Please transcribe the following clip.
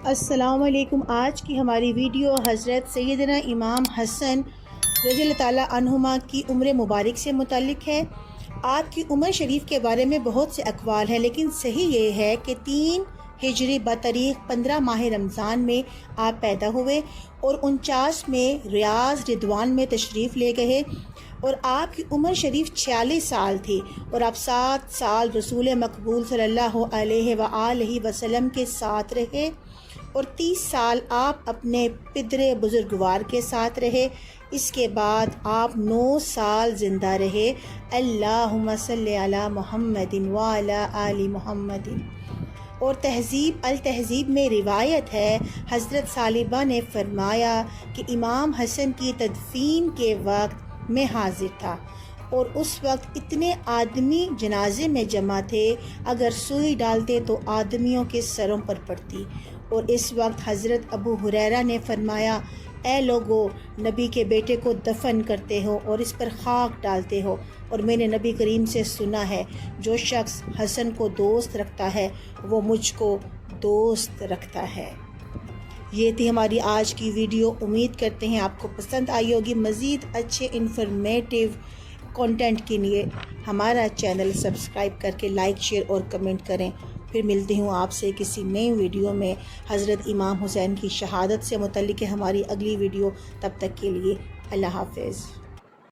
السلام علیکم۔ آج کی ہماری ویڈیو حضرت سیدنا امام حسن رضی اللہ تعالیٰ عنہما کی عمر مبارک سے متعلق ہے۔ آپ کی عمر شریف کے بارے میں بہت سے اقوال ہیں، لیکن صحیح یہ ہے کہ 3 ہجری بتاریخ 15 ماہ رمضان میں آپ پیدا ہوئے اور 49 میں ریاض رضوان میں تشریف لے گئے، اور آپ کی عمر شریف 46 سال تھی، اور آپ 7 سال رسول مقبول صلی اللہ علیہ وآلہ وسلم کے ساتھ رہے، اور 30 سال آپ اپنے پدر بزرگوار کے ساتھ رہے۔ اس کے بعد آپ 9 سال زندہ رہے۔ اللہم صلی علی محمد وعلی آل محمد۔ اور تہذیب التہذیب میں روایت ہے، حضرت ثعلبہ نے فرمایا کہ امام حسن کی تدفین کے وقت میں حاضر تھا، اور اس وقت اتنے آدمی جنازے میں جمع تھے، اگر سوئی ڈالتے تو آدمیوں کے سروں پر پڑتی۔ اور اس وقت حضرت ابو ہریرہ نے فرمایا، اے لوگو، نبی کے بیٹے کو دفن کرتے ہو اور اس پر خاک ڈالتے ہو، اور میں نے نبی کریم سے سنا ہے، جو شخص حسن کو دوست رکھتا ہے وہ مجھ کو دوست رکھتا ہے۔ یہ تھی ہماری آج کی ویڈیو۔ امید کرتے ہیں آپ کو پسند آئی ہوگی۔ مزید اچھے انفارمیٹیو کنٹینٹ کے لیے ہمارا چینل سبسکرائب کر کے لائک، شیئر اور کمنٹ کریں۔ پھر ملتی ہوں آپ سے کسی نئی ویڈیو میں۔ حضرت امام حسین کی شہادت سے متعلق ہے ہماری اگلی ویڈیو۔ تب تک کے لیے اللہ حافظ۔